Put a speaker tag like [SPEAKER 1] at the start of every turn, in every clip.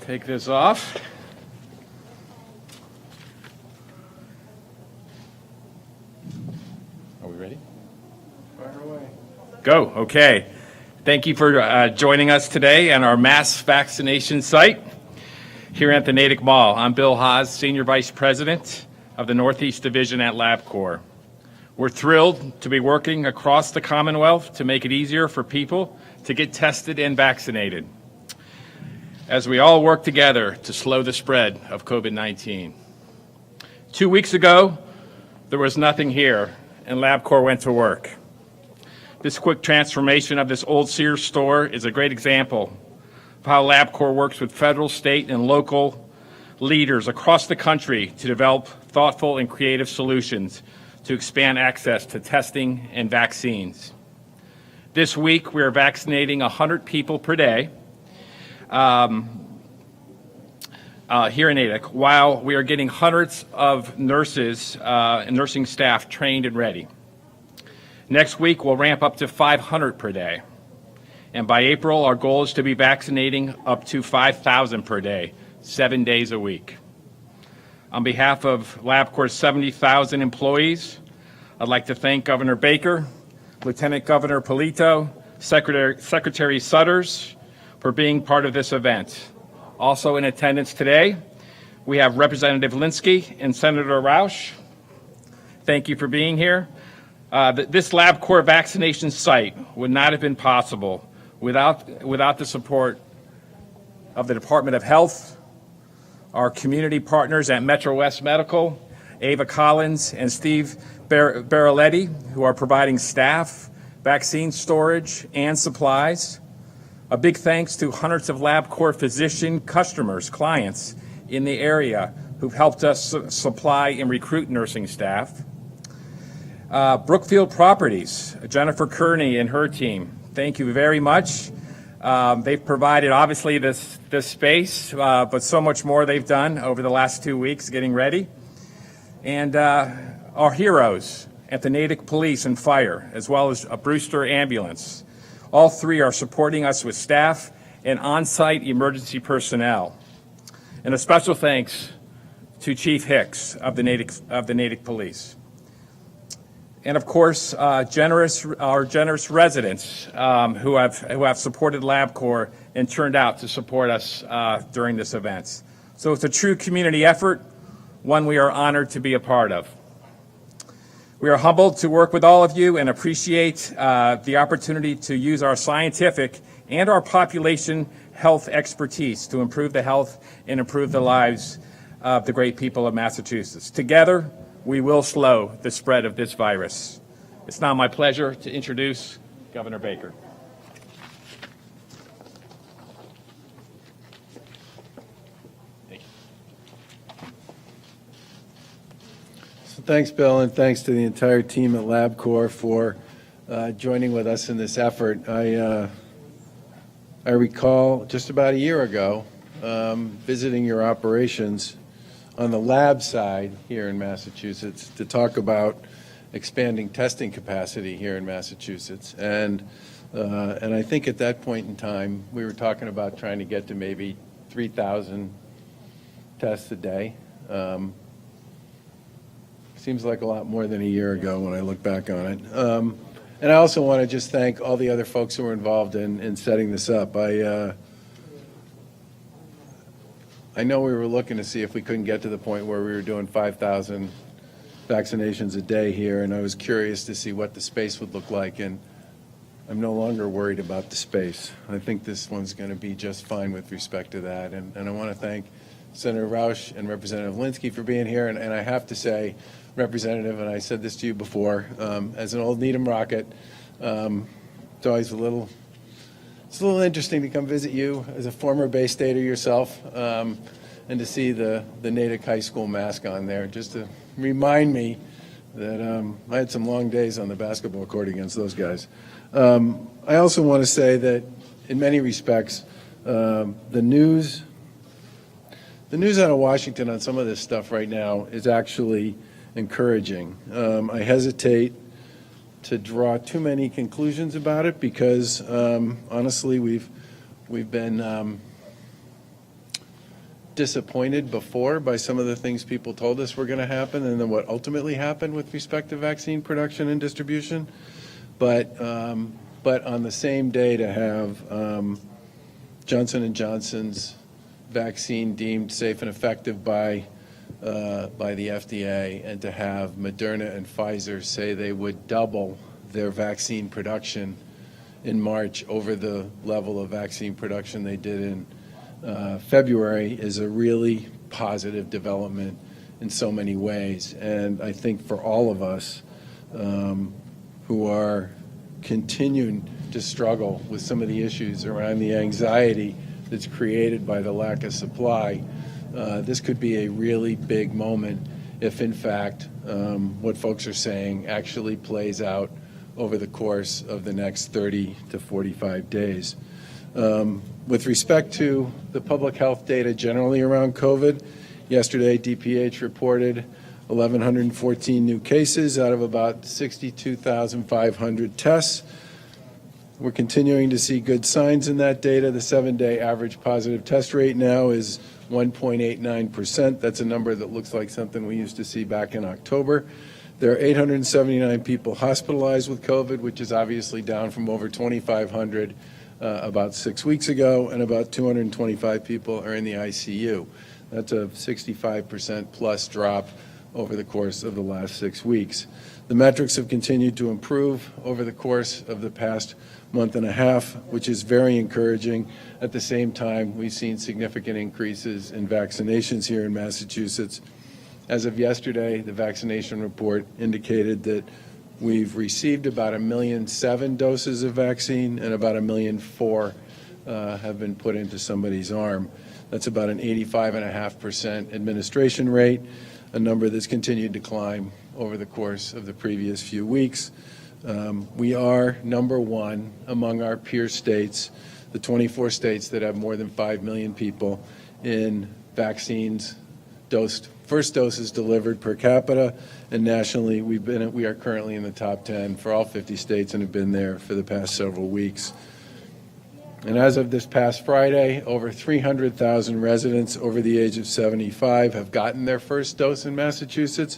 [SPEAKER 1] Take this off. Are we ready?
[SPEAKER 2] Fire away.
[SPEAKER 1] Go. Okay. Thank you for joining us today at our mass vaccination site here at the Natick Mall. I'm Bill Haas, Senior Vice President of the Northeast Division at LabCorp. We're thrilled to be working across the Commonwealth to make it easier for people to get tested and vaccinated, as we all work together to slow the spread of COVID-19. 2 weeks ago, there was nothing here, and LabCorp went to work. This quick transformation of this old Sears store is a great example of how LabCorp works with federal, state, and local leaders across the country to develop thoughtful and creative solutions to expand access to testing and vaccines. This week, we are vaccinating 100 people per day here in Natick, while we are getting hundreds of nurses and nursing staff trained and ready. Next week, we'll ramp up to 500 per day. And by April, our goal is to be vaccinating up to 5,000 per day, 7 days a week. On behalf of LabCorp's 70,000 employees, I'd like to thank Governor Baker, Lieutenant Governor Polito, Secretary Sutters for being part of this event. Also in attendance today, we have Representative Linsky and Senator Roush. Thank you for being here. This LabCorp vaccination site would not have been possible without the support of the Department of Health, our community partners at Metro West Medical, Ava Collins and Steve Baraletti, who are providing staff, vaccine storage, and supplies. A big thanks to hundreds of LabCorp physician customers, clients in the area who've helped us supply and recruit nursing staff. Brookfield Properties, Jennifer Kearney and her team, thank you very much. They've provided, obviously, this space, but so much more they've done over the last 2 weeks getting ready. And our heroes at the Natick Police and Fire, as well as a Brewster Ambulance. All three are supporting us with staff and on-site emergency personnel. And a special thanks to Chief Hicks of the Natick Police. And of course, our generous residents who have supported LabCorp and turned out to support us during this event. So it's a true community effort, one we are honored to be a part of. We are humbled to work with all of you and appreciate the opportunity to use our scientific and our population health expertise to improve the health and improve the lives of the great people of Massachusetts. Together, we will slow the spread of this virus. It's now my pleasure to introduce Governor Baker. Thank you.
[SPEAKER 2] So thanks, Bill, and thanks to the entire team at LabCorp for joining with us in this effort. I recall just about a year ago visiting your operations on the lab side here in Massachusetts to talk about expanding testing capacity here in Massachusetts. And I think at that point in time, we were talking about trying to get to maybe 3,000 tests a day. Seems like a lot more than a year ago when I look back on it. And I also want to just thank all the other folks who were involved in setting this up. I know we were looking to see if we couldn't get to the point where we were doing 5,000 vaccinations a day here, and I was curious to see what the space would look like, and I'm no longer worried about the space. I think this one's going to be just fine with respect to that, and I want to thank Senator Roush and Representative Linsky for being here, and I have to say, Representative, and I said this to you before, as an old Needham Rocket, it's always a little interesting to come visit you as a former Bay Stater yourself, and to see the Natick High School mask on there, just to remind me that I had some long days on the basketball court against those guys. I also want to say that in many respects, the news out of Washington on some of this stuff right now is actually encouraging. I hesitate to draw too many conclusions about it because honestly we've been disappointed before by some of the things people told us were going to happen and then what ultimately happened with respect to vaccine production and distribution. But on the same day to have Johnson & Johnson's vaccine deemed safe and effective by the FDA, and to have Moderna and Pfizer say they would double their vaccine production in March over the level of vaccine production they did in February is a really positive development in so many ways. And I think for all of us who are continuing to struggle with some of the issues around the anxiety that's created by the lack of supply, this could be a really big moment if, in fact, what folks are saying actually plays out over the course of the next 30 to 45 days. With respect to the public health data generally around COVID, yesterday DPH reported 1,114 new cases out of about 62,500 tests. We're continuing to see good signs in that data. The 7-day average positive test rate now is 1.89%. That's a number that looks like something we used to see back in October. There are 879 people hospitalized with COVID, which is obviously down from over 2,500 about 6 weeks ago, and about 225 people are in the ICU. That's a 65% plus drop over the course of the last 6 weeks. The metrics have continued to improve over the course of the past month and a half, which is very encouraging. At the same time, we've seen significant increases in vaccinations here in Massachusetts. As of yesterday, the vaccination report indicated that we've received about 1.7 million doses of vaccine, and about 1.4 million have been put into somebody's arm. That's about an 85.5% administration rate, a number that's continued to climb over the course of the previous few weeks. We are number one among our peer states, the 24 states that have more than 5 million people, in vaccines dosed, first doses delivered per capita, and nationally we are currently in the top 10 for all 50 states and have been there for the past several weeks. And as of this past Friday, over 300,000 residents over the age of 75 have gotten their first dose in Massachusetts.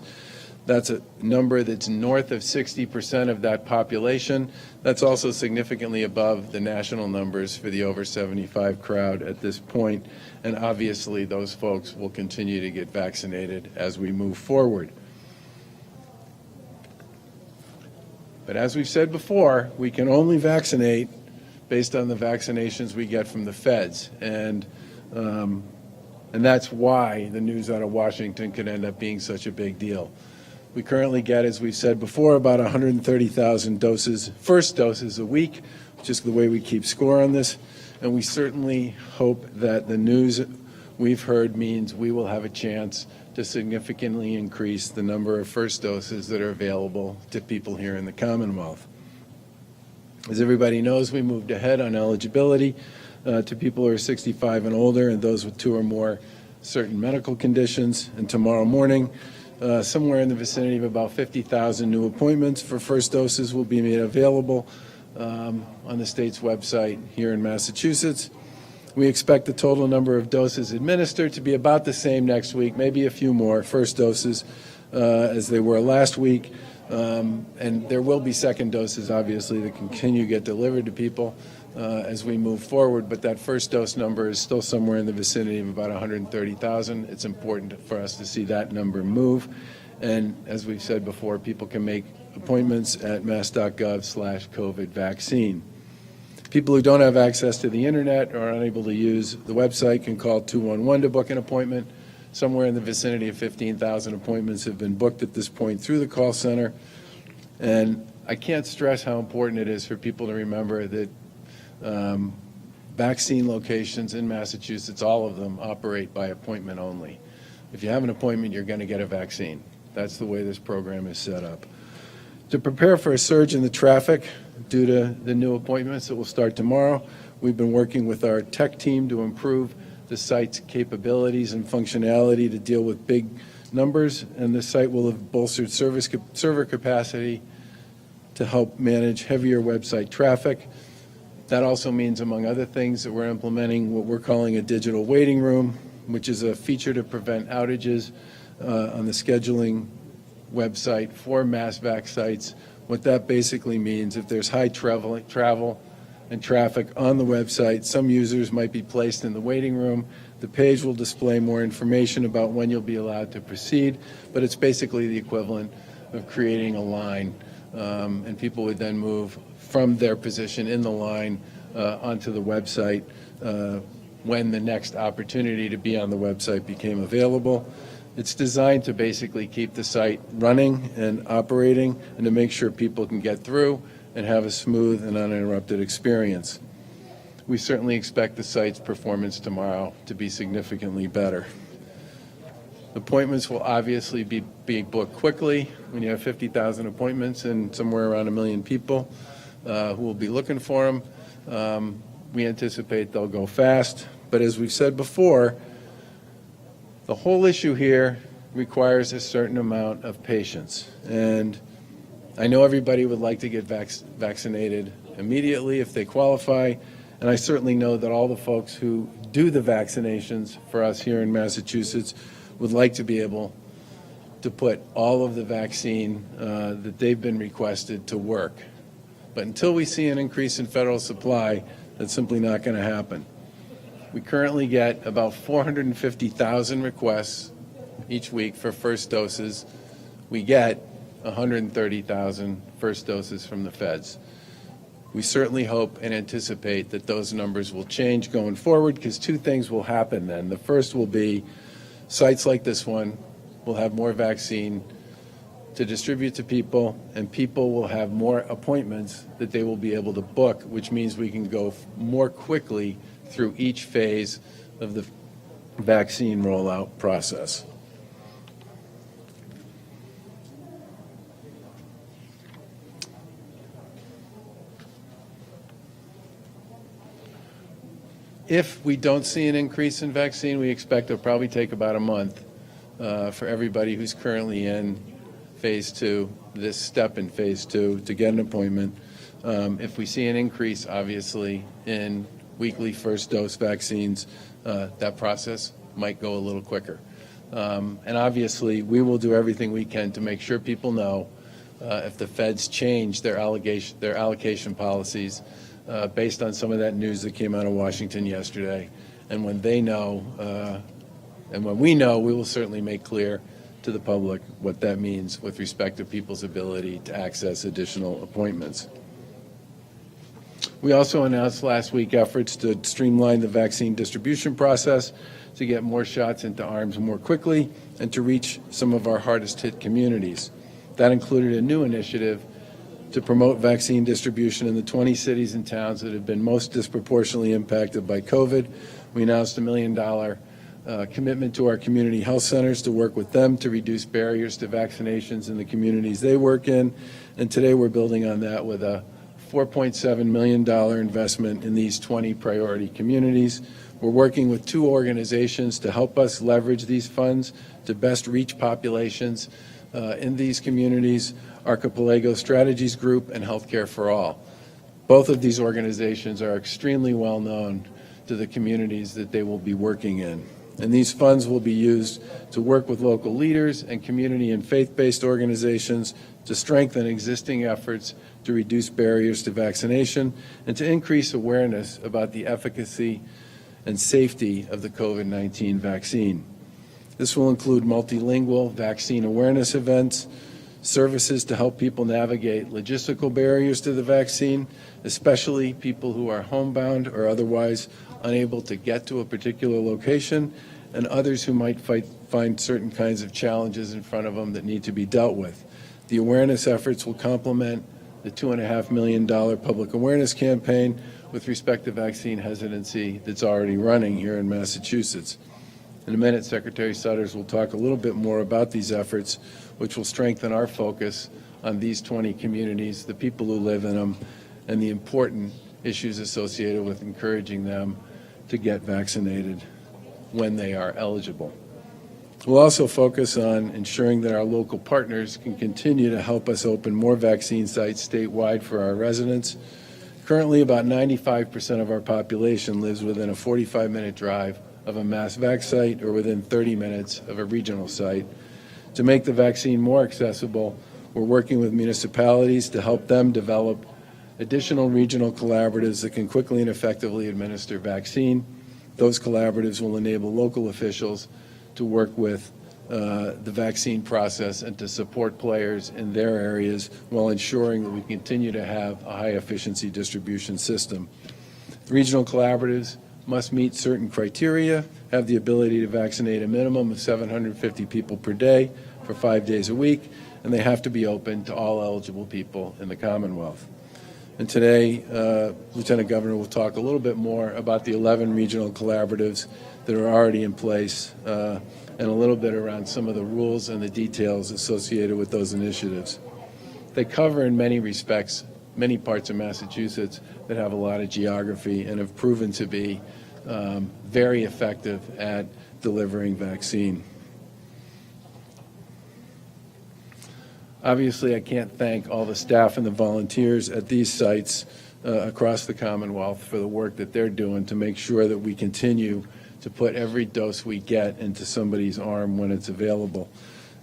[SPEAKER 2] That's a number that's north of 60% of that population. That's also significantly above the national numbers for the over 75 crowd at this point. And obviously, those folks will continue to get vaccinated as we move forward. But as we've said before, we can only vaccinate based on the vaccinations we get from the feds. And that's why the news out of Washington could end up being such a big deal. We currently get, as we've said before, about 130,000 doses, first doses a week, which is the way we keep score on this. And we certainly hope that the news we've heard means we will have a chance to significantly increase the number of first doses that are available to people here in the Commonwealth. As everybody knows, we moved ahead on eligibility to people who are 65 and older and those with 2 or more certain medical conditions. And tomorrow morning, somewhere in the vicinity of about 50,000 new appointments for first doses will be made available on the state's website here in Massachusetts. We expect the total number of doses administered to be about the same next week, maybe a few more first doses as they were last week. And there will be second doses, obviously, that continue to get delivered to people as we move forward. But that first dose number is still somewhere in the vicinity of about 130,000. It's important for us to see that number move. And as we've said before, people can make appointments at mass.gov/COVID vaccine. People who don't have access to the internet or are unable to use the website can call 211 to book an appointment. Somewhere in the vicinity of 15,000 appointments have been booked at this point through the call center. And I can't stress how important it is for people to remember that vaccine locations in Massachusetts, all of them, operate by appointment only. If you have an appointment, you're going to get a vaccine. That's the way this program is set up. To prepare for a surge in the traffic due to the new appointments that will start tomorrow, we've been working with our tech team to improve the site's capabilities and functionality to deal with big numbers, and the site will have bolstered server capacity to help manage heavier website traffic. That also means, among other things, that we're implementing what we're calling a digital waiting room, which is a feature to prevent outages on the scheduling website for MassVac sites. What that basically means, if there's high travel and traffic on the website, some users might be placed in the waiting room. The page will display more information about when you'll be allowed to proceed, but it's basically the equivalent of creating a line, and people would then move from their position in the line onto the website when the next opportunity to be on the website became available. It's designed to basically keep the site running and operating and to make sure people can get through and have a smooth and uninterrupted experience. We certainly expect the site's performance tomorrow to be significantly better. Appointments will obviously be booked quickly. When you have 50,000 appointments and somewhere around 1 million people who will be looking for them, we anticipate they'll go fast. But as we've said before, the whole issue here requires a certain amount of patience. And I know everybody would like to get vaccinated immediately if they qualify. And I certainly know that all the folks who do the vaccinations for us here in Massachusetts would like to be able to put all of the vaccine that they've been requested to work. But until we see an increase in federal supply, that's simply not going to happen. We currently get about 450,000 requests each week for first doses. We get 130,000 first doses from the feds. We certainly hope and anticipate that those numbers will change going forward, because two things will happen then. The first will be sites like this one will have more vaccine to distribute to people, and people will have more appointments that they will be able to book, which means we can go more quickly through each phase of the vaccine rollout process. If we don't see an increase in vaccine, we expect it'll probably take about a month for everybody who's currently in phase 2, this step in phase 2, to get an appointment. If we see an increase, obviously, in weekly first dose vaccines, that process might go a little quicker. And obviously, we will do everything we can to make sure people know if the feds change their allocation policies based on some of that news that came out of Washington yesterday. And when they know, and when we know, we will certainly make clear to the public what that means with respect to people's ability to access additional appointments. We also announced last week efforts to streamline the vaccine distribution process to get more shots into arms more quickly and to reach some of our hardest hit communities. That included a new initiative to promote vaccine distribution in the 20 cities and towns that have been most disproportionately impacted by COVID. We announced $1 million commitment to our community health centers to work with them to reduce barriers to vaccinations in the communities they work in. And today we're building on that with a $4.7 million investment in these 20 priority communities. We're working with 2 organizations to help us leverage these funds to best reach populations in these communities: Archipelago Strategies Group and Healthcare for All. Both of these organizations are extremely well known to the communities that they will be working in. And these funds will be used to work with local leaders and community and faith-based organizations to strengthen existing efforts to reduce barriers to vaccination and to increase awareness about the efficacy and safety of the COVID-19 vaccine. This will include multilingual vaccine awareness events, services to help people navigate logistical barriers to the vaccine, especially people who are homebound or otherwise unable to get to a particular location, and others who might find certain kinds of challenges in front of them that need to be dealt with. The awareness efforts will complement the $2.5 million public awareness campaign with respect to vaccine hesitancy that's already running here in Massachusetts. In a minute, Secretary Sudders will talk a little bit more about these efforts, which will strengthen our focus on these 20 communities, the people who live in them, and the important issues associated with encouraging them to get vaccinated when they are eligible. We'll also focus on ensuring that our local partners can continue to help us open more vaccine sites statewide for our residents. Currently, about 95% of our population lives within a 45-minute drive of a mass vac site or within 30 minutes of a regional site. To make the vaccine more accessible, we're working with municipalities to help them develop additional regional collaboratives that can quickly and effectively administer vaccine. Those collaboratives will enable local officials to work with the vaccine process and to support players in their areas while ensuring that we continue to have a high-efficiency distribution system. Regional collaboratives must meet certain criteria, have the ability to vaccinate a minimum of 750 people per day for 5 days a week, and they have to be open to all eligible people in the Commonwealth. And today, Lieutenant Governor will talk a little bit more about the 11 regional collaboratives that are already in place and a little bit around some of the rules and the details associated with those initiatives. They cover, in many respects, many parts of Massachusetts that have a lot of geography and have proven to be very effective at delivering vaccine. Obviously, I can't thank all the staff and the volunteers at these sites across the Commonwealth for the work that they're doing to make sure that we continue to put every dose we get into somebody's arm when it's available.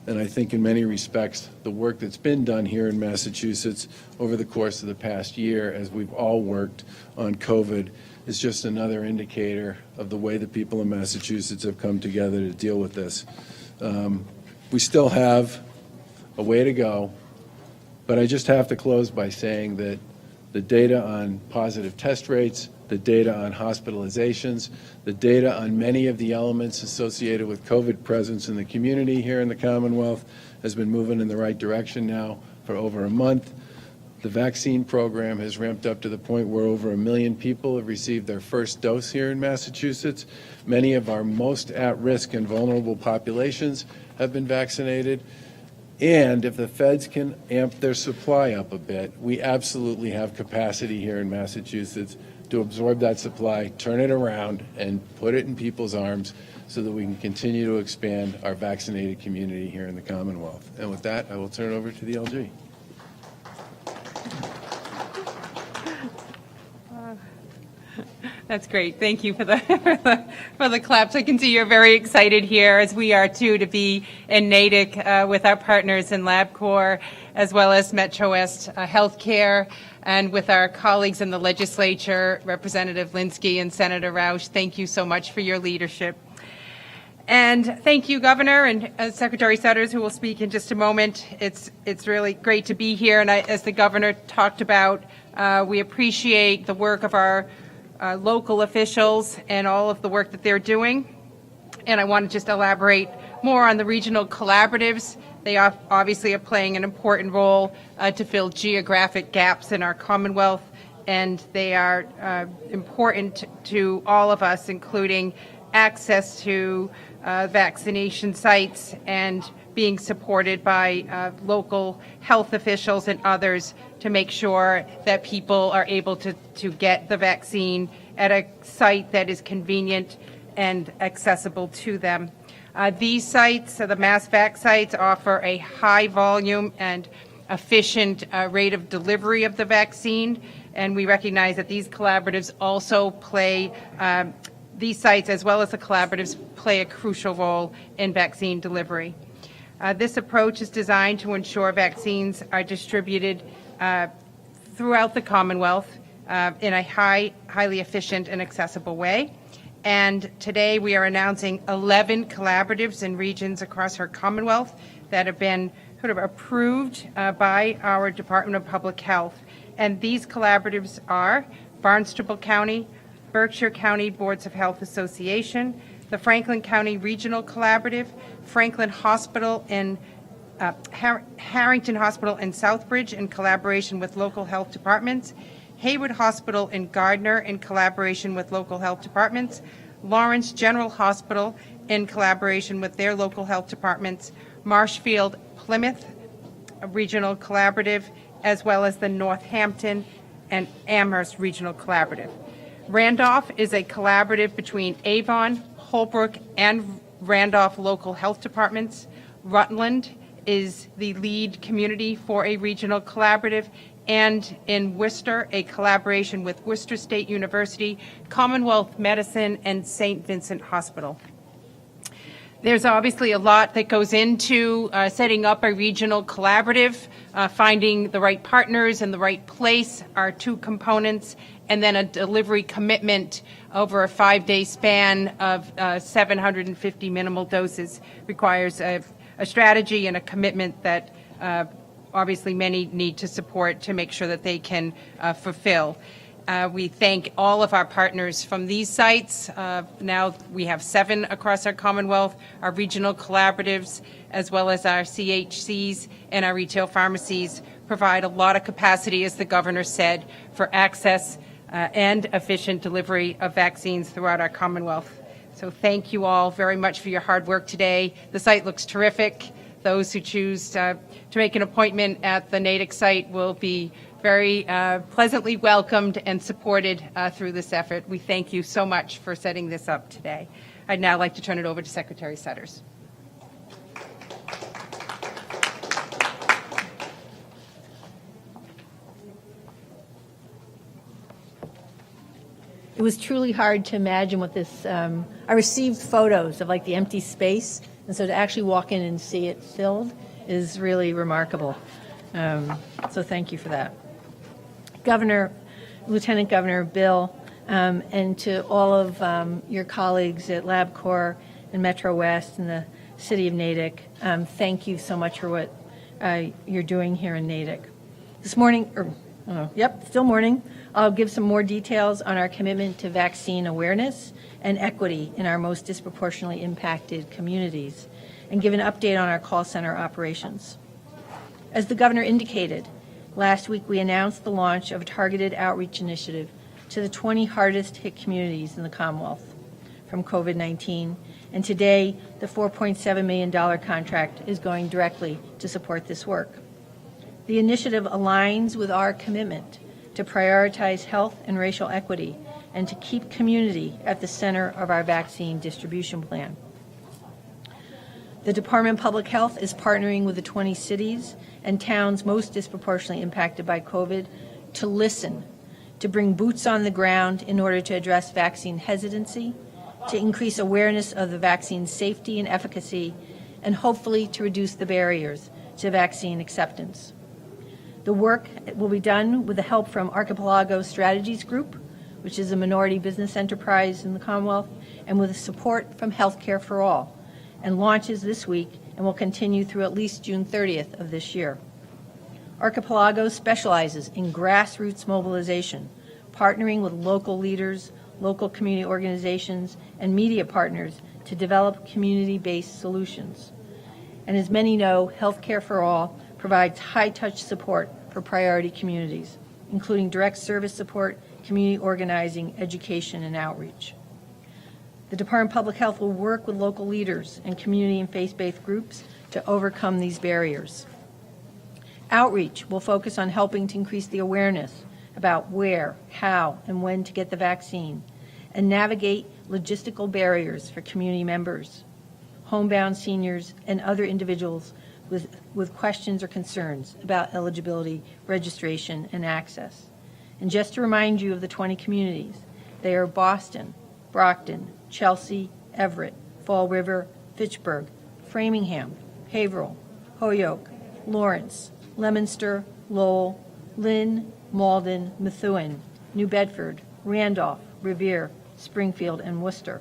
[SPEAKER 2] And I think in many respects, the work that's been done here in Massachusetts over the course of the past year, as we've all worked on COVID, is just another indicator of the way the people in Massachusetts have come together to deal with this. We still have a way to go, but I just have to close by saying that the data on positive test rates, the data on hospitalizations, the data on many of the elements associated with COVID presence in the community here in the Commonwealth has been moving in the right direction now for over a month. The vaccine program has ramped up to the point where over 1 million people have received their first dose here in Massachusetts. Many of our most at-risk and vulnerable populations have been vaccinated. And if the feds can amp their supply up a bit, we absolutely have capacity here in Massachusetts to absorb that supply, turn it around, and put it in people's arms so that we can continue to expand our vaccinated community here in the Commonwealth. And with that, I will turn it over to the LG.
[SPEAKER 3] That's great. Thank you for the for the claps. I can see you're very excited here, as we are too, to be in Natick with our partners in LabCorp, as well as Metro West Healthcare, and with our colleagues in the legislature, Representative Linsky and Senator Roush. Thank you so much for your leadership. And thank you, Governor and Secretary Sutters, who will speak in just a moment. It's really great to be here, and as the Governor talked about, we appreciate the work of our local officials and all of the work that they're doing. And I want to just elaborate more on the regional collaboratives. They obviously are playing an important role to fill geographic gaps in our Commonwealth, and they are important to all of us, including access to vaccination sites and being supported by local health officials and others to make sure that people are able to get the vaccine at a site that is convenient and accessible to them. These sites, the mass vac sites, offer a high volume and efficient rate of delivery of the vaccine, and we recognize that these collaboratives also play, these sites as well as the collaboratives play a crucial role in vaccine delivery. This approach is designed to ensure vaccines are distributed throughout the Commonwealth in a highly efficient and accessible way. And today we are announcing 11 collaboratives in regions across our Commonwealth that have been sort of approved by our Department of Public Health. And these collaboratives are Barnstable County, Berkshire County Boards of Health Association, the Franklin County Regional Collaborative, Franklin Hospital in Harrington Hospital in Southbridge in collaboration with local health departments, Hayward Hospital in Gardner in collaboration with local health departments, Lawrence General Hospital in collaboration with their local health departments, Marshfield Plymouth Regional Collaborative, as well as the Northampton and Amherst Regional Collaborative. Randolph is a collaborative between Avon, Holbrook, and Randolph local health departments. Rutland is the lead community for a regional collaborative, and in Worcester, a collaboration with Worcester State University, Commonwealth Medicine, and St. Vincent Hospital. There's obviously a lot that goes into setting up a regional collaborative. Finding the right partners in the right place are two components, and then a delivery commitment over a 5-day span of 750 minimal doses requires a strategy and a commitment that obviously many need to support to make sure that they can fulfill. We thank all of our partners from these sites. Now we have 7 across our Commonwealth, our regional collaboratives, as well as our CHCs and our retail pharmacies provide a lot of capacity, as the governor said, for access and efficient delivery of vaccines throughout our Commonwealth. So thank you all very much for your hard work today. The site looks terrific. Those who choose to make an appointment at the Natick site will be very pleasantly welcomed and supported through this effort. We thank you so much for setting this up today. I'd now like to turn it over to Secretary Sutters.
[SPEAKER 4] It was truly hard to imagine what this, I received photos of like the empty space, and so to actually walk in and see it filled is really remarkable. So thank you for that. Governor, Lieutenant Governor Bill, and to all of your colleagues at LabCorp and Metro West and the City of Natick, thank you so much for what you're doing here in Natick. This morning, still morning, I'll give some more details on our commitment to vaccine awareness and equity in our most disproportionately impacted communities, and give an update on our call center operations. As the governor indicated, last week we announced the launch of a targeted outreach initiative to the 20 hardest hit communities in the Commonwealth from COVID-19, and today the $4.7 million contract is going directly to support this work. The initiative aligns with our commitment to prioritize health and racial equity and to keep community at the center of our vaccine distribution plan. The Department of Public Health is partnering with the 20 cities and towns most disproportionately impacted by COVID to listen, to bring boots on the ground in order to address vaccine hesitancy, to increase awareness of the vaccine's safety and efficacy, and hopefully to reduce the barriers to vaccine acceptance. The work will be done with the help from Archipelago Strategies Group, which is a minority business enterprise in the Commonwealth, and with support from Healthcare for All, and launches this week and will continue through at least June 30th of this year. Archipelago specializes in grassroots mobilization, partnering with local leaders, local community organizations, and media partners to develop community-based solutions. And as many know, Healthcare for All provides high-touch support for priority communities, including direct service support, community organizing, education, and outreach. The Department of Public Health will work with local leaders and community and faith-based groups to overcome these barriers. Outreach will focus on helping to increase the awareness about where, how, and when to get the vaccine, and navigate logistical barriers for community members, homebound seniors, and other individuals with questions or concerns about eligibility, registration, and access. And just to remind you of the 20 communities, they are Boston, Brockton, Chelsea, Everett, Fall River, Fitchburg, Framingham, Haverhill, Holyoke, Lawrence, Leominster, Lowell, Lynn, Malden, Methuen, New Bedford, Randolph, Revere, Springfield, and Worcester.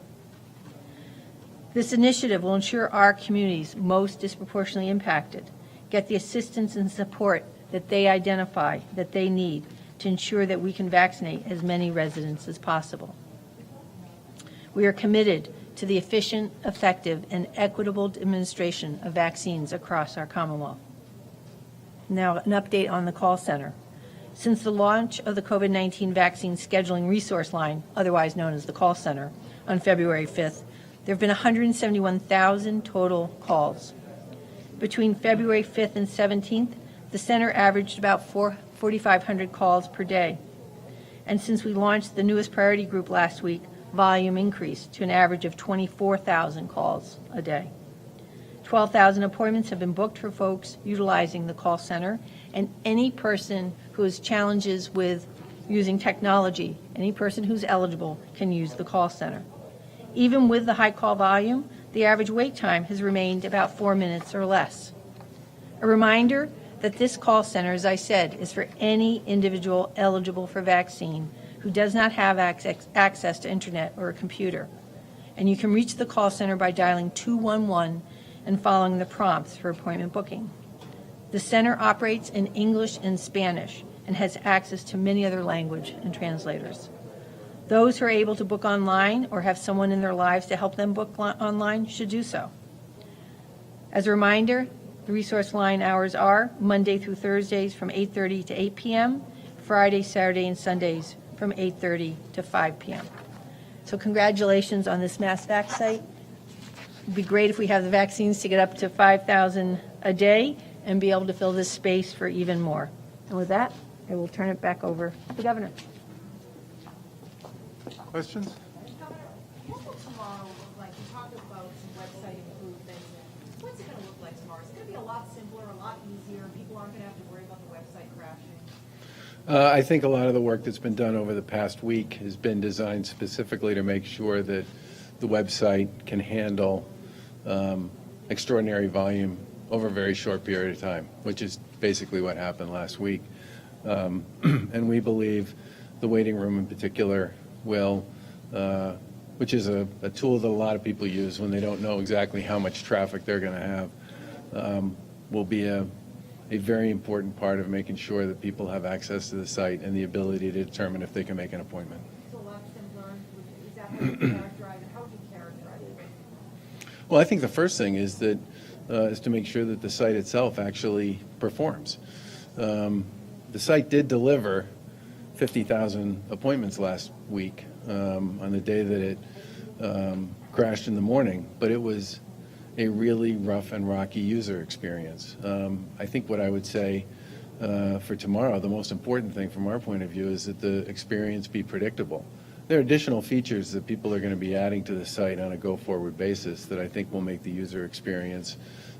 [SPEAKER 4] This initiative will ensure our communities most disproportionately impacted get the assistance and support that they identify that they need to ensure that we can vaccinate as many residents as possible. We are committed to the efficient, effective, and equitable administration of vaccines across our Commonwealth. Now, an update on the call center. Since the launch of the COVID-19 vaccine scheduling resource line, otherwise known as the call center, on February 5th, there have been 171,000 total calls. Between February 5th and 17th, the center averaged about 4,500 calls per day. And since we launched the newest priority group last week, volume increased to an average of 24,000 calls a day. 12,000 appointments have been booked for folks utilizing the call center, and any person who has challenges with using technology, any person who's eligible can use the call center. Even with the high call volume, the average wait time has remained about 4 minutes or less. A reminder that this call center, as I said, is for any individual eligible for vaccine who does not have access to internet or a computer. And you can reach the call center by dialing 211 and following the prompts for appointment booking. The center operates in English and Spanish and has access to many other language and translators. Those who are able to book online or have someone in their lives to help them book online should do so. As a reminder, the resource line hours are Monday through Thursdays from 8:30 to 8 p.m., Friday, Saturday, and Sundays from 8:30 to 5 p.m. So congratulations on this mass vac site. It'd be great if we have the vaccines to get up to 5,000 a day and be able to fill this space for even more. And with that, I will turn it back over to the governor.
[SPEAKER 2] Questions?
[SPEAKER 5] What will tomorrow look like? You talked about some website improvements. What's it going to look like tomorrow? Is it going to be a lot simpler, a lot easier? People aren't going to have to worry about the website crashing?
[SPEAKER 2] I think a lot of the work that's been done over the past week has been designed specifically to make sure that the website can handle extraordinary volume over a very short period of time, which is basically what happened last week. And we believe the waiting room in particular will, which is a tool that a lot of people use when they don't know exactly how much traffic they're going to have, will be a very important part of making sure that people have access to the site and the ability to determine if they can make an appointment.
[SPEAKER 5] It's a lot simpler. Is that how you characterize it? How would you characterize it?
[SPEAKER 2] Well, I think the first thing is to make sure that the site itself actually performs. The site did deliver 50,000 appointments last week on the day that it crashed in the morning, but it was a really rough and rocky user experience. I think what I would say for tomorrow, the most important thing from our point of view is that the experience be predictable. There are additional features that people are going to be adding to the site on a go-forward basis that I think will make the user experience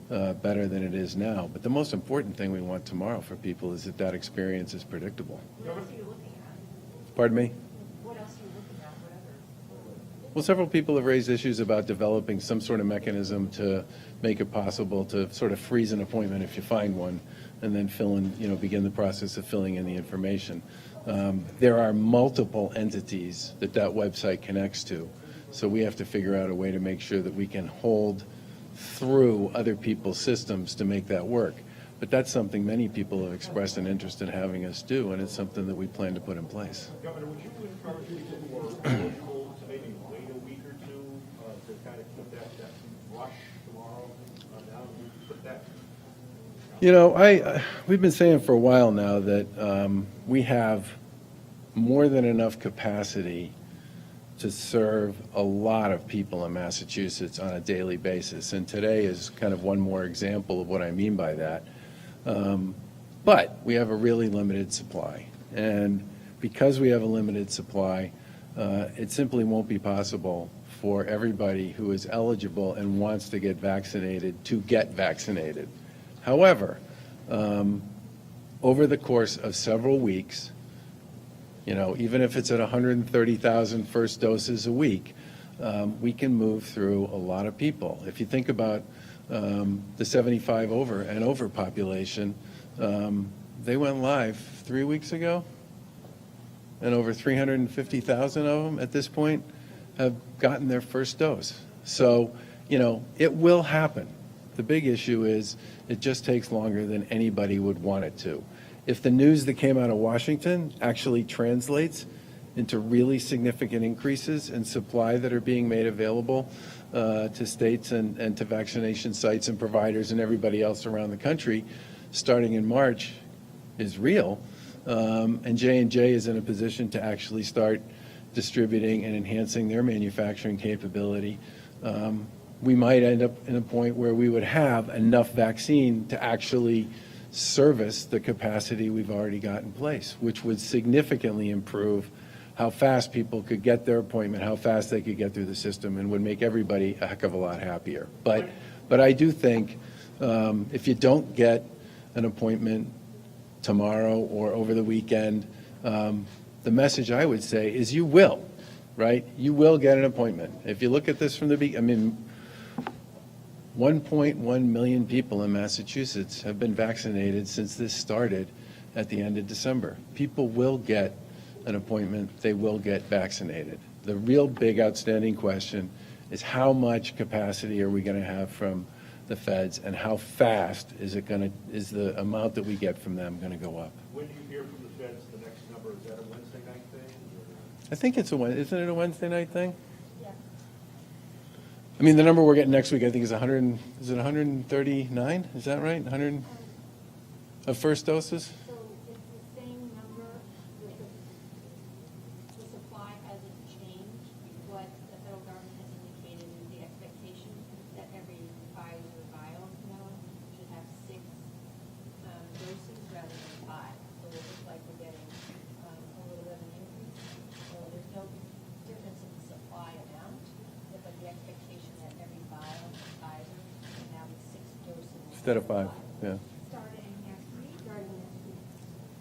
[SPEAKER 2] better than it is now. But the most important thing we want tomorrow for people is that that experience is predictable.
[SPEAKER 5] What else are you looking at?
[SPEAKER 2] Pardon me?
[SPEAKER 5] What else are you looking at? What other?
[SPEAKER 2] Well, several people have raised issues about developing some sort of mechanism to make it possible to sort of freeze an appointment if you find one, and then begin the process of filling in the information. There are multiple entities that website connects to, so we have to figure out a way to make sure that we can hold through other people's systems to make that work. But that's something many people have expressed an interest in having us do, and it's something that we plan to put in place.
[SPEAKER 6] Governor, would you encourage people who are eligible to maybe wait a week or two to kind of keep that rush tomorrow down? Put that.
[SPEAKER 2] You know, we've been saying for a while now that we have more than enough capacity to serve a lot of people in Massachusetts on a daily basis. And today is kind of one more example of what I mean by that. But we have a really limited supply. And because we have a limited supply, it simply won't be possible for everybody who is eligible and wants to get vaccinated to get vaccinated. However, over the course of several weeks, even if it's at 130,000 first doses a week, we can move through a lot of people. If you think about the 75 and over population, they went live 3 weeks ago, and over 350,000 of them at this point have gotten their first dose. So, it will happen. The big issue is it just takes longer than anybody would want it to. If the news that came out of Washington actually translates into really significant increases in supply that are being made available to states and to vaccination sites and providers and everybody else around the country, starting in March, is real, and J&J is in a position to actually start distributing and enhancing their manufacturing capability, we might end up in a point where we would have enough vaccine to actually service the capacity we've already got in place, which would significantly improve how fast people could get their appointment, how fast they could get through the system, and would make everybody a heck of a lot happier. But But I do think if you don't get an appointment tomorrow or over the weekend, the message I would say is you will, right? You will get an appointment. If you look at this from the beginning, 1.1 million people in Massachusetts have been vaccinated since this started at the end of December. People will get an appointment. They will get vaccinated. The real big outstanding question is how much capacity are we going to have from the feds, and how fast is the amount that we get from them going to go up?
[SPEAKER 6] When do you hear from the feds the next number? Is that a Wednesday night thing?
[SPEAKER 2] I think isn't it a Wednesday night thing? Yeah. I mean, the number we're getting next week, I think is 139? Is that right? 100 of first doses?
[SPEAKER 5] So it's the same number, the supply hasn't changed. What the federal government has indicated is the expectation that every Pfizer vial now should have 6 doses rather than 5. So it looks like we're getting a little bit of an increase. So there's no difference in the supply amount, but the expectation that every vial of Pfizer should have 6 doses.
[SPEAKER 2] Instead of 5, yeah.
[SPEAKER 5] Starting next week.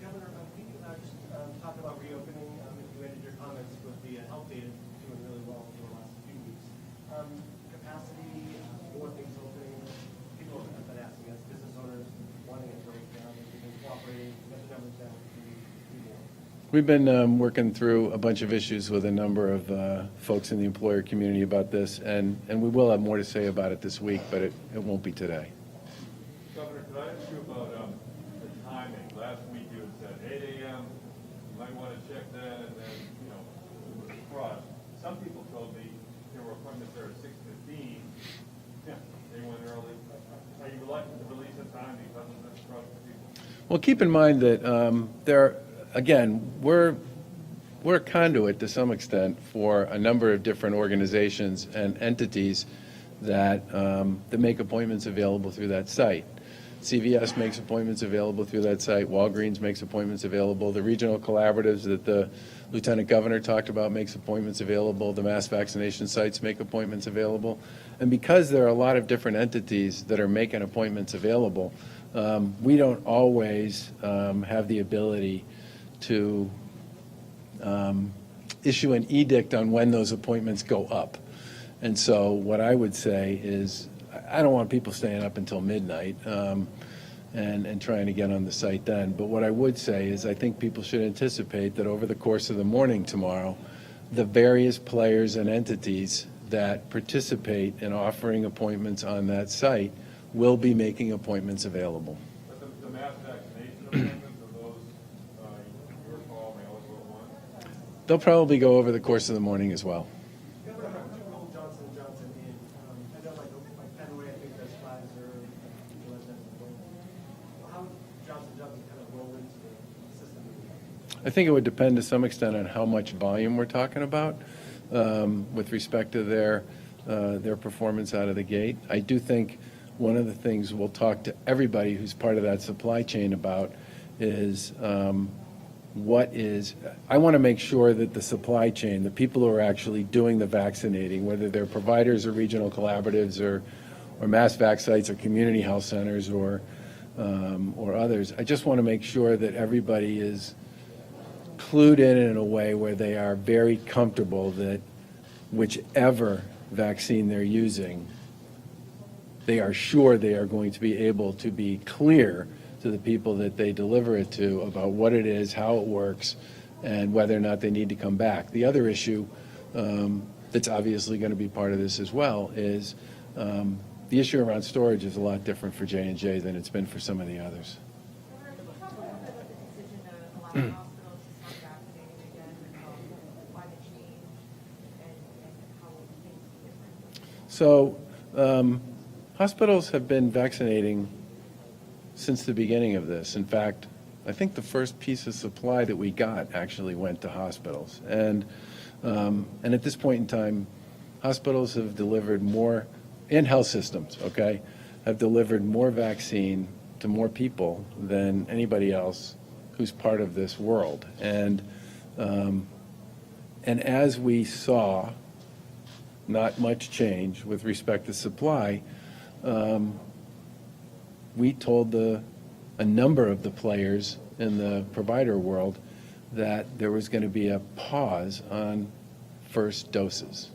[SPEAKER 7] Governor, we can just talk about reopening. If you ended your comments with the health data doing really well for the last few weeks. Capacity, more things opening. People have been asking us, business owners wanting a breakdown. We've been cooperating, get the numbers down.
[SPEAKER 2] We've been working through a bunch of issues with a number of folks in the employer community about this, and we will have more to say about it this week, but it won't be today.
[SPEAKER 8] Governor, could I ask you about the timing? Last week you had said 8 a.m., you might want to check that, and then, it was crossed. Some people told me there were appointments there at 6:15. Yeah, they went early. Are you reluctant to release a time because of this cross for people?
[SPEAKER 2] Well, keep in mind that we're a conduit to some extent for a number of different organizations and entities that make appointments available through that site. CVS makes appointments available through that site. Walgreens makes appointments available. The regional collaboratives that the Lieutenant Governor talked about makes appointments available. The mass vaccination sites make appointments available. And because there are a lot of different entities that are making appointments available, we don't always have the ability to issue an edict on when those appointments go up. And so what I would say is I don't want people staying up until midnight and trying to get on the site then. But what I would say is I think people should anticipate that over the course of the morning tomorrow, the various players and entities that participate in offering appointments on that site will be making appointments available.
[SPEAKER 8] But the mass vaccination appointments, are those your call, may eligible ones?
[SPEAKER 2] They'll probably go over the course of the morning as well.
[SPEAKER 7] Governor, how would you roll Johnson & Johnson in? I know like Fenway, I think that's Pfizer, how would Johnson & Johnson kind of roll into the system?
[SPEAKER 2] I think it would depend to some extent on how much volume we're talking about with respect to their performance out of the gate. I do think one of the things we'll talk to everybody who's part of that supply chain about is I want to make sure that the supply chain, the people who are actually doing the vaccinating, whether they're providers or regional collaboratives or mass vac sites or community health centers or others, I just want to make sure that everybody is clued in a way where they are very comfortable that whichever vaccine they're using, they are sure they are going to be able to be clear to the people that they deliver it to about what it is, how it works, and whether or not they need to come back. The other issue that's obviously going to be part of this as well is the issue around storage is a lot different for J&J than it's been for some of the others.
[SPEAKER 5] Can you talk a little bit about the decision to allow hospitals to start vaccinating again, and why the change, and how things are different?
[SPEAKER 2] So hospitals have been vaccinating since the beginning of this. In fact, I think the first piece of supply that we got actually went to hospitals. And at this point in time, hospitals have delivered more, and health systems, okay, have delivered more vaccine to more people than anybody else who's part of this world. And as we saw not much change with respect to supply, we told a number of the players in the provider world that there was going to be a pause on first doses.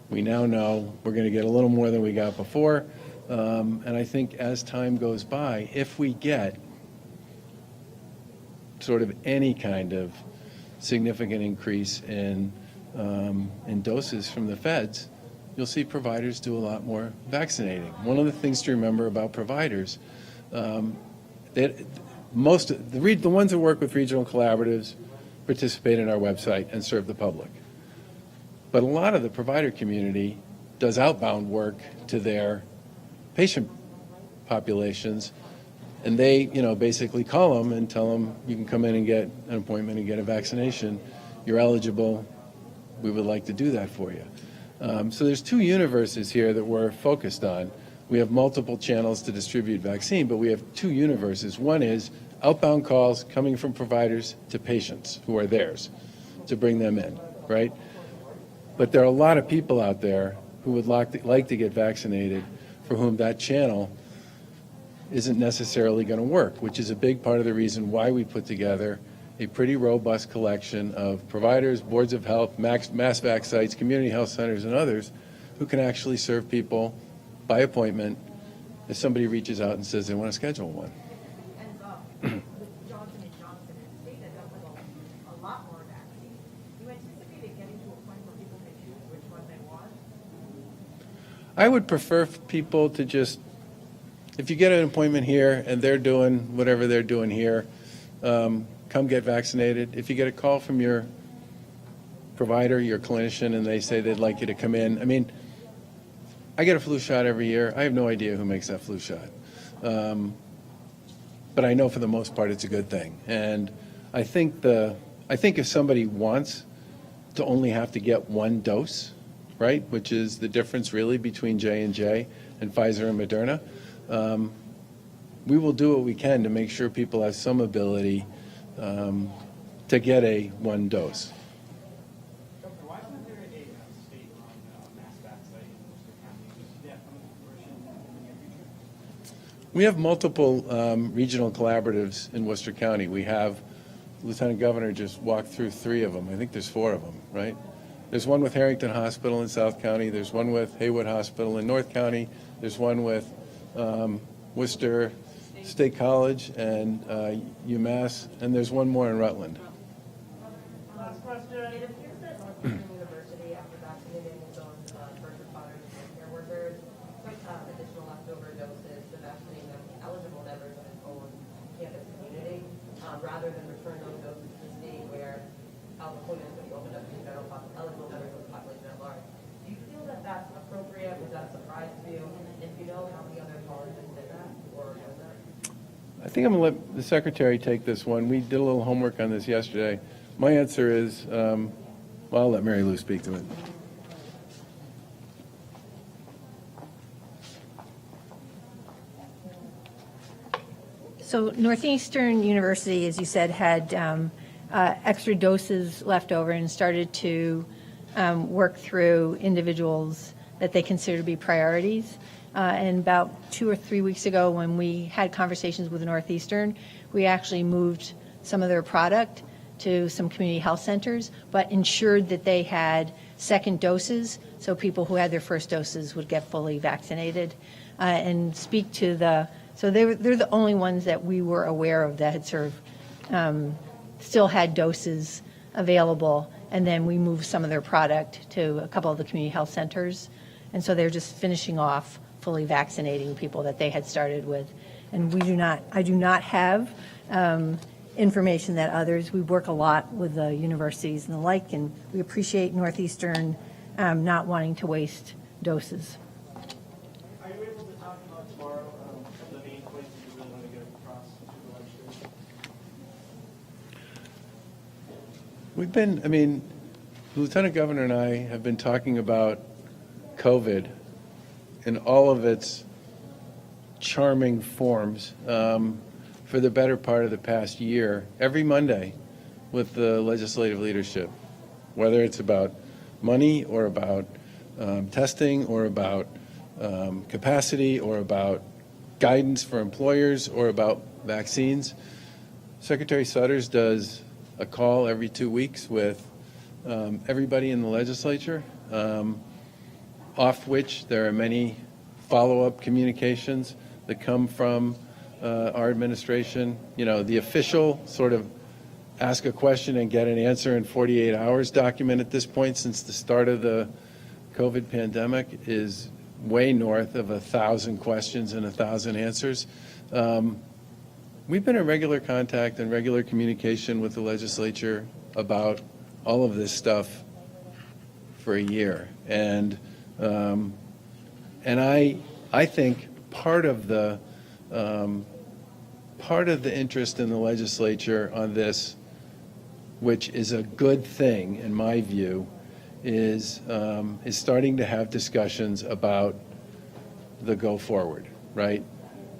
[SPEAKER 2] We now know we're going to get a little more than we got before, and I think as time goes by, if we get sort of any kind of significant increase in doses from the feds, you'll see providers do a lot more vaccinating. One of the things to remember about providers, the ones that work with regional collaboratives participate in our website and serve the public. But a lot of the provider community does outbound work to their patient populations, and they, basically call them and tell them, you can come in and get an appointment and get a vaccination. You're eligible. We would like to do that for you. So there's two universes here that we're focused on. We have multiple channels to distribute vaccine, but we have two universes. One is outbound calls coming from providers to patients who are theirs to bring them in, right? But there are a lot of people out there who would like to get vaccinated for whom that channel isn't necessarily going to work, which is a big part of the reason why we put together a pretty robust collection of providers, boards of health, mass vac sites, community health centers, and others who can actually serve people by appointment if somebody reaches out and says they want to schedule one.
[SPEAKER 5] And with Johnson & Johnson and state that does a lot more vaccine, do you anticipate it getting to a point where people can choose which one they want?
[SPEAKER 2] I would prefer people to just, if you get an appointment here and they're doing whatever they're doing here, come get vaccinated. If you get a call from your provider, your clinician, and they say they'd like you to come in, I mean, I get a flu shot every year. I have no idea who makes that flu shot. But I know for the most part it's a good thing. And I think if somebody wants to only have to get one dose, right, which is the difference really between J&J and Pfizer and Moderna, we will do what we can to make sure people have some ability to get a one dose.
[SPEAKER 7] Doctor, why isn't there a state-run mass vac site in Worcester County? Do you see that coming to fruition in the near future?
[SPEAKER 2] We have multiple regional collaboratives in Worcester County. We have, Lieutenant Governor just walked through 3 of them. I think there's 4 of them, right? There's one with Harrington Hospital in South County. There's one with Haywood Hospital in North County. There's one with Worcester State College and UMass, and there's one more in Rutland.
[SPEAKER 7] Last question.
[SPEAKER 9] It appears that Northeastern University, after vaccinating its own first responders and healthcare workers, took additional leftover doses to vaccinate them eligible members of its own campus community, rather than return those doses to the state where California is going to be opened up to general eligible members of the population at large. Do you feel that that's appropriate? Was that a surprise to you? If you know how many other colleges did that or was that?
[SPEAKER 2] I think I'm going to let the Secretary take this one. We did a little homework on this yesterday. My answer is, well, I'll let Mary Lou speak to it.
[SPEAKER 4] So Northeastern University, as you said, had extra doses left over and started to work through individuals that they consider to be priorities. And about 2 or 3 weeks ago, when we had conversations with Northeastern, we actually moved some of their product to some community health centers, but ensured that they had second doses, so people who had their first doses would get fully vaccinated. And speak to so they're the only ones that we were aware of that had sort of still had doses available, and then we moved some of their product to a couple of the community health centers. And so they're just finishing off fully vaccinating people that they had started with. And I do not have information that others, we work a lot with the universities and the like, and we appreciate Northeastern not wanting to waste doses.
[SPEAKER 7] Are you able to talk about tomorrow some of the main points that you really want to get across to the legislators?
[SPEAKER 2] We've been, the Lieutenant Governor and I have been talking about COVID in all of its charming forms for the better part of the past year, every Monday with the legislative leadership, whether it's about money or about testing or about capacity or about guidance for employers or about vaccines, Secretary Sutters does a call every 2 weeks with everybody in the legislature, off which there are many follow-up communications that come from our administration. You know, the official sort of ask a question and get an answer in 48 hours document at this point since the start of the COVID pandemic is way north of 1,000 questions and 1,000 answers. We've been in regular contact and regular communication with the legislature about all of this stuff for a year. And I think part of the interest in the legislature on this, which is a good thing in my view, is starting to have discussions about the go forward, right?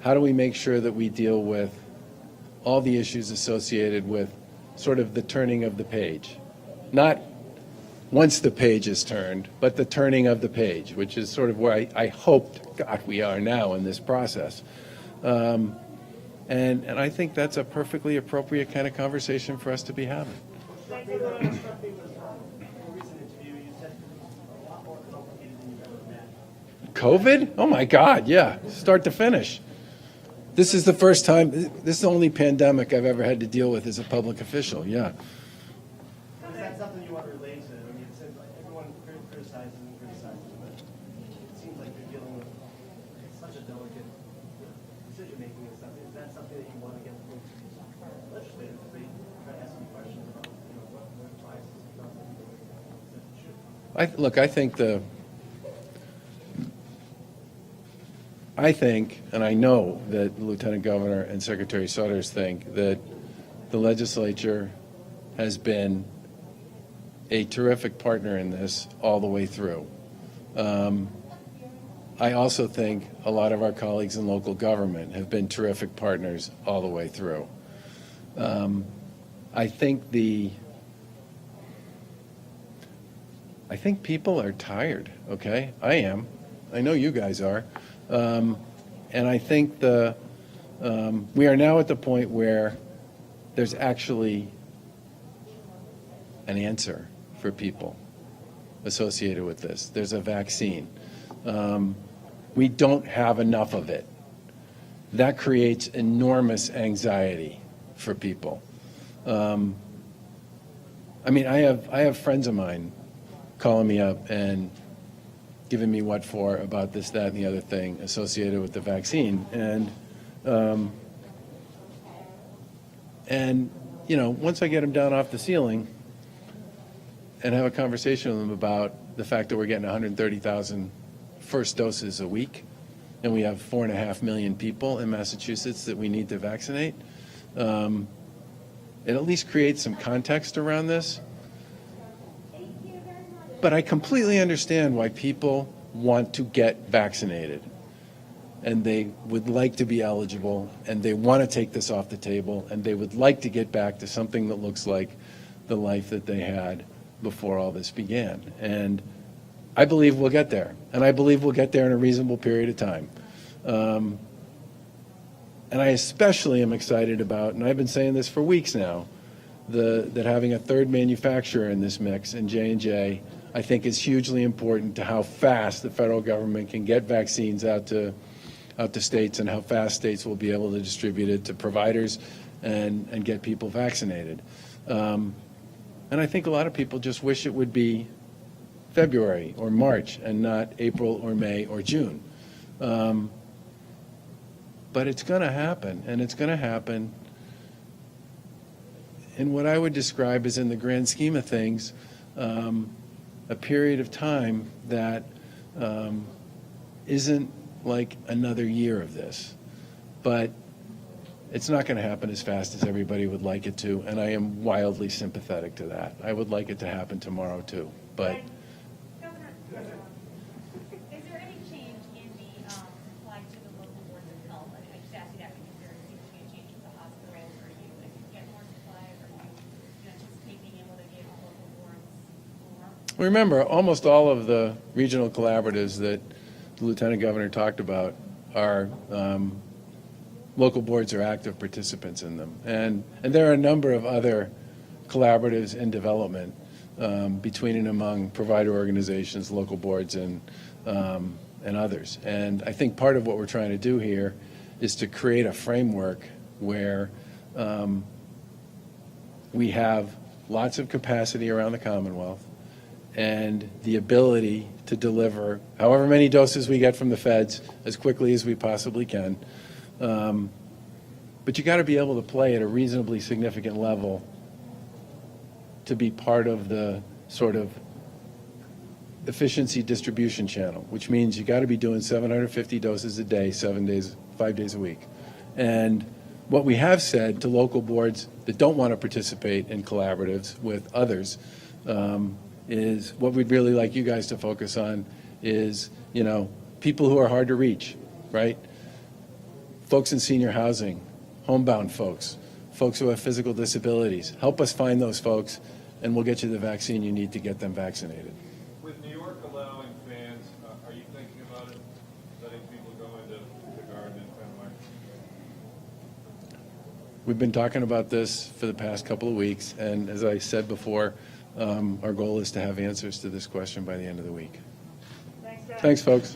[SPEAKER 2] How do we make sure that we deal with all the issues associated with sort of the turning of the page? Not once the page is turned, but the turning of the page, which is sort of where I hoped, God, we are now in this process. And I think that's a perfectly appropriate kind of conversation for us to be having. COVID? Oh my God, yeah, start to finish. This is the first time, this is the only pandemic I've ever had to deal with as a public official, yeah.
[SPEAKER 7] Is that something you want to relate to? I mean, it seems like everyone criticizes and criticizes, but it seems like you're dealing with such a delicate decision-making and stuff. Is that something that you want to get the legislators to be try to ask some questions about, you know, what biases and stuff that you should?
[SPEAKER 2] Look, I think, and I know that the Lieutenant Governor and Secretary Sutters think that the legislature has been a terrific partner in this all the way through. I also think a lot of our colleagues in local government have been terrific partners all the way through. I think people are tired, okay? I am. I know you guys are. And I think we are now at the point where there's actually an answer for people associated with this. There's a vaccine. We don't have enough of it. That creates enormous anxiety for people. I mean, I have friends of mine calling me up and giving me what for about this, that, and the other thing associated with the vaccine. And you know, once I get them down off the ceiling and have a conversation with them about the fact that we're getting 130,000 first doses a week, and we have 4.5 million people in Massachusetts that we need to vaccinate, it at least creates some context around this. But I completely understand why people want to get vaccinated, and they would like to be eligible, and they want to take this off the table, and they would like to get back to something that looks like the life that they had before all this began. And I believe we'll get there, and I believe we'll get there in a reasonable period of time. And I especially am excited about, and I've been saying this for weeks now, that having a third manufacturer in this mix, in J&J, I think is hugely important to how fast the federal government can get vaccines out to states and how fast states will be able to distribute it to providers and get people vaccinated. And I think a lot of people just wish it would be February or March and not April or May or June. But it's going to happen, and it's going to happen in what I would describe as, in the grand scheme of things, a period of time that isn't like another year of this. But it's not going to happen as fast as everybody would like it to, and I am wildly sympathetic to that. I would like it to happen tomorrow too, but
[SPEAKER 5] Governor, is there any change in the supply to the local boards of health? I just asked you that because there seems to be a change with the hospitals. Are you going to get more supplies, or are you anticipate being able to give local boards more?
[SPEAKER 2] remember, almost all of the regional collaboratives that the Lieutenant Governor talked about, are local boards are active participants in them. And there are a number of other collaboratives in development between and among provider organizations, local boards, and others. And I think part of what we're trying to do here is to create a framework where we have lots of capacity around the Commonwealth and the ability to deliver however many doses we get from the feds as quickly as we possibly can. But you got to be able to play at a reasonably significant level to be part of the sort of efficiency distribution channel, which means you got to be doing 750 doses a day, 7 days, 5 days a week. And what we have said to local boards that don't want to participate in collaboratives with others is what we'd really like you guys to focus on is, you know, people who are hard to reach, right? Folks in senior housing, homebound folks, folks who have physical disabilities. Help us find those folks, and we'll get you the vaccine you need to get them vaccinated.
[SPEAKER 8] With New York allowing fans, are you thinking about it, letting people go into the garden in Fenway?
[SPEAKER 2] We've been talking about this for the past couple of weeks, and as I said before, our goal is to have answers to this question by the end of the week. Thanks, folks.